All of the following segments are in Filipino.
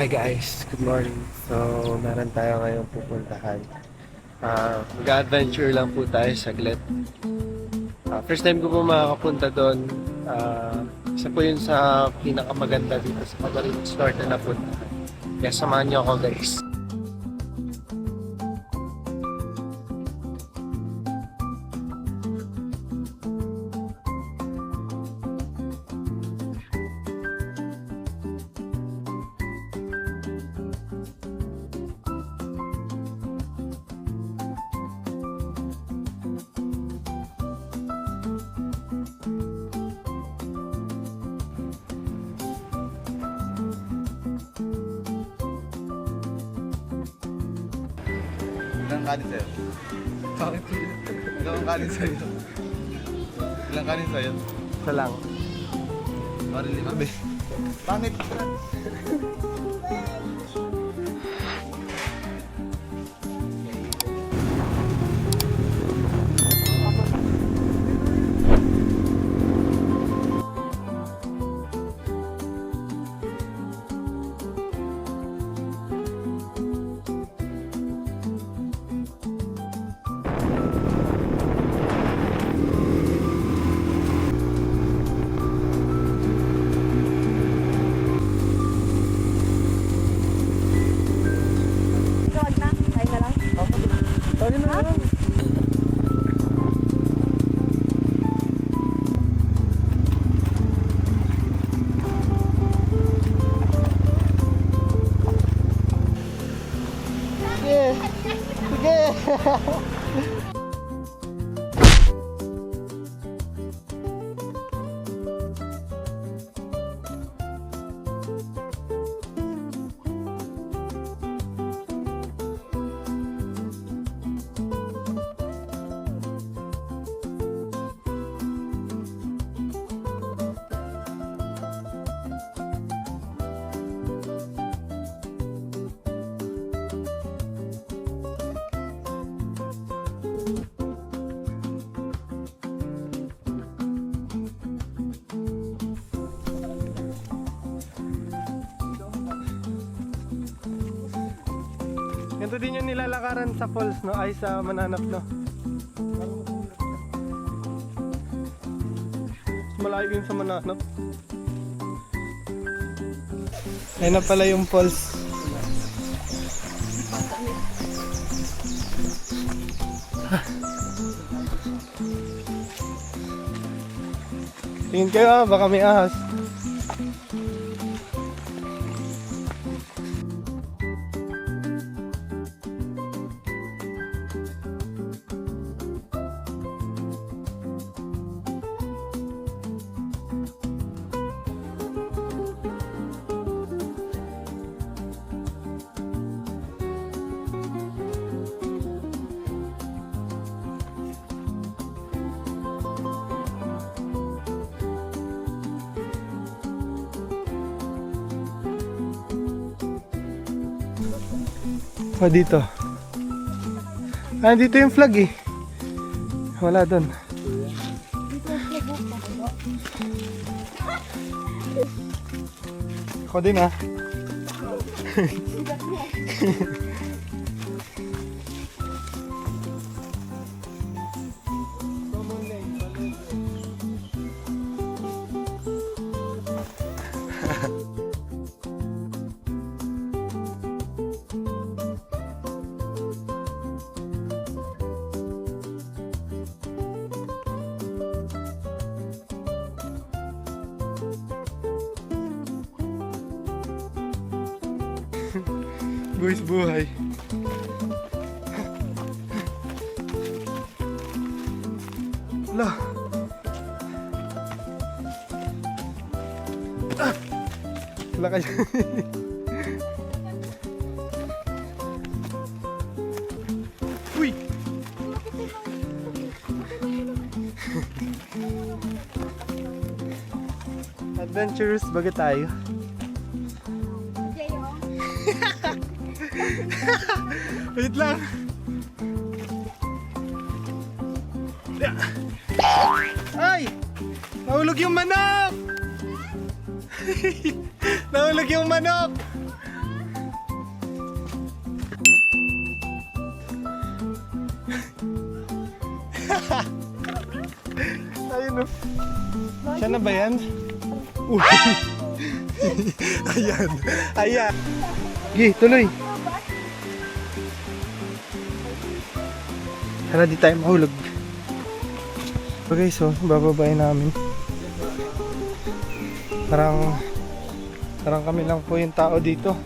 Okay guys, good morning. So, meron tayo ngayong pupuntahan. Mag-adventure lang po tayo saglit. First time ko po makakapunta doon. Isa po yun sa pinakamaganda dito sa Camarines North na napuntahan. Kaya samahan niyo ako guys. Ilang kanin sa'yo? Bakit? Ilang kanin sa'yo? Ilang kanin sa'yo? Isa lang. Parang 5 be. Pangit! Sorry na lang. Sige! Sige! Ganito din yung nilalakaran sa falls, no? Ay, sa Mananap, no? Malayo yun sa Mananap. Ayun na pala yung falls. Tingin kayo, baka may ahas. O, dito. Ah, dito yung flag eh. Wala doon. Ako din ah. Buwis buhay. Lah. Wala kayo. Uy. Adventurous baga tayo. Wait lang. Ay! Nahulog yung manok! Nahulog yung manok! Ayun o. Siya na ba yan? Uy. Ayan. Ayan. Gi, tuloy. Para di tayo mahulog. Okay, so bababayin namin. Parang kami lang po yung tao dito.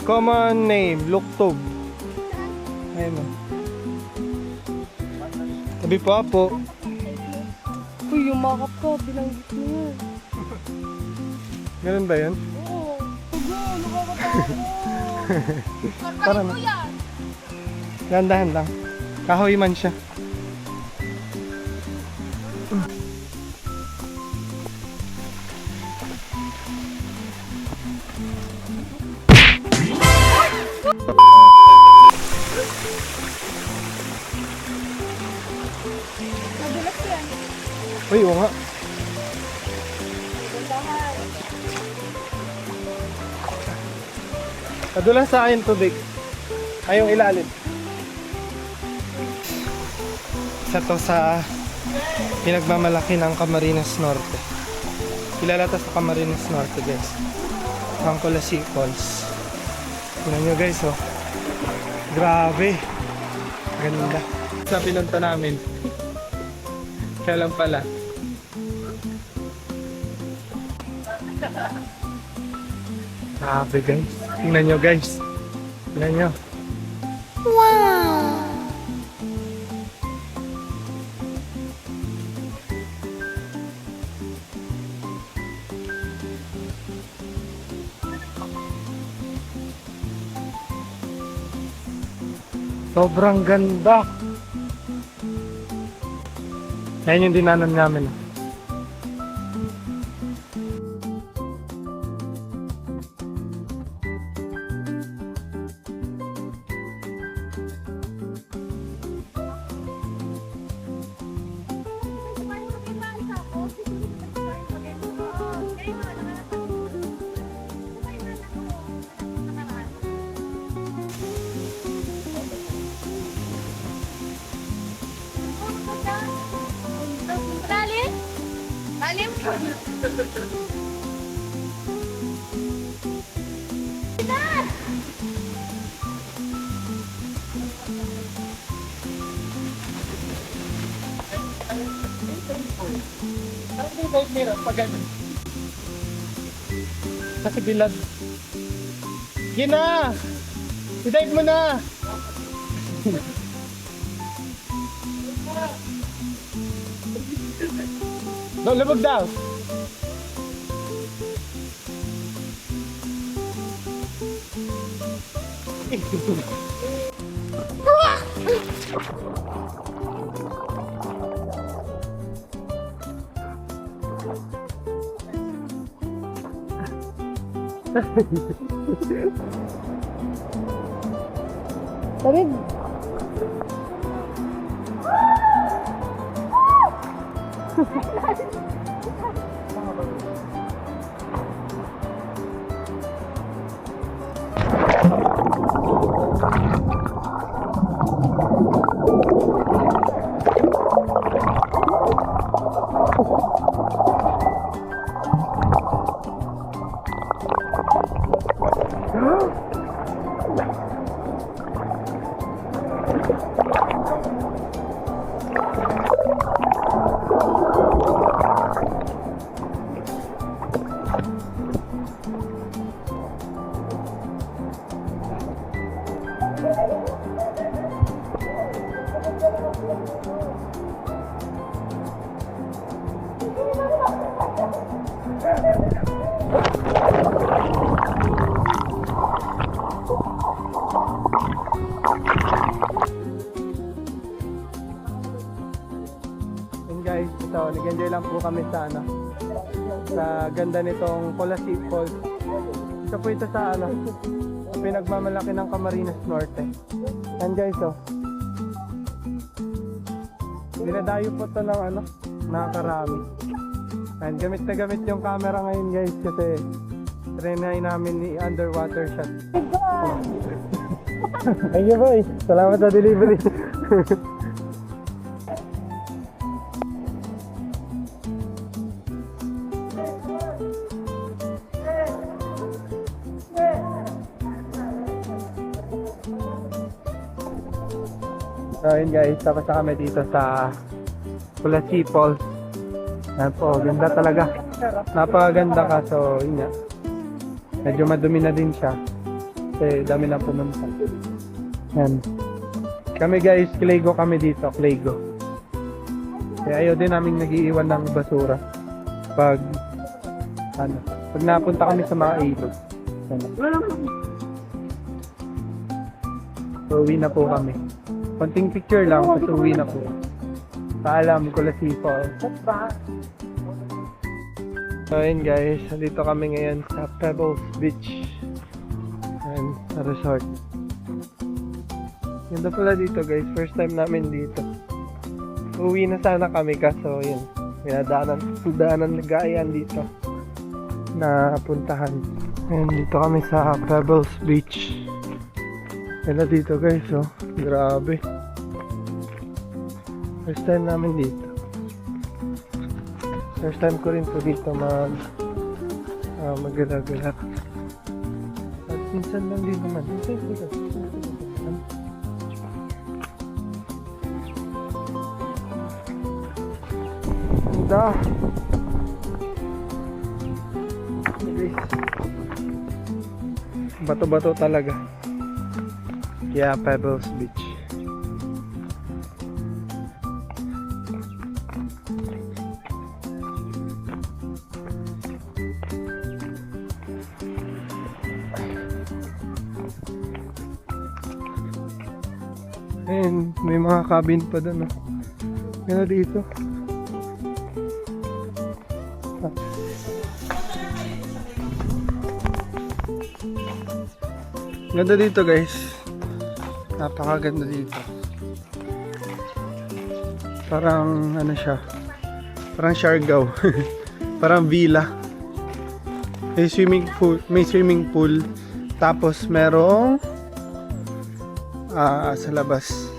Common name, Luktog. Ayun o. Sabi po po. Uy, yung makap ko, binanggit mo yun. Ganun ba yun? Oo. Ugo, nakakatakot. Para na. Gandahan lang. Kahoy man siya. Nadulas yan. Uy, oo nga. Gandahan. Kadulas sa akin tubig. Ay, yung ilalim. Isa to sa pinagmamalaki ng Camarines Norte. Kilala to sa Camarines Norte, guys. Ang Colasi Falls. Tingnan nyo, guys, oh. Grabe. Ganda. Sa pinunta namin. Kaya lang pala. Grabe, guys. Tingnan nyo, guys. Tingnan nyo. Sobrang ganda. Ayan yung dinanan namin. Lalim? Lalim? Kasi bilad. Gina! I-dive mo na! No, labog daw! David. And guys, ito, nag-enjoy lang po kami sa sa ganda nitong Colasi Falls. Ito po ito sa pinagmamalaki ng Camarines Norte. And guys, dinadayo po ito ng nakakarami. And gamit na gamit yung camera ngayon, guys, kasi Trinay namin ni underwater shot. Thank you, boy. Salamat sa delivery. So yun guys, tapos na kami dito sa Pulaski Falls. Yan po, ganda talaga. Napakaganda ka, so yun nga. Medyo madumi na din siya. Kasi dami na pumunta. Yan. Kami guys, Claygo kami dito, Claygo. Kaya ayaw din namin nagiiwan ng basura. Pag napunta kami sa mga ilog. Yan. So uwi na po kami. Konting picture lang, kasi uwi na po. Paalam, Pulaski Falls. So yun guys, dito kami ngayon sa Pebbles Beach. Ayan, sa resort. Ganda pala dito guys, first time namin dito. Uwi na sana kami kaso yun, may daanan nag-aayaan dito na puntahan. Ayan, dito kami sa Pebbles Beach. Ganda dito guys, oh. Grabe. First time namin dito. First time ko rin po dito mag-gala-gala. At minsan lang din naman. Ganda. Bato-bato talaga. Kaya Pebbles Beach. Ayun, may mga cabin pa doon. Oh. Ganda dito. Ganda dito guys. Napakaganda dito. Parang ano siya. Parang Siargao. Parang villa. May swimming pool. Tapos merong sa labas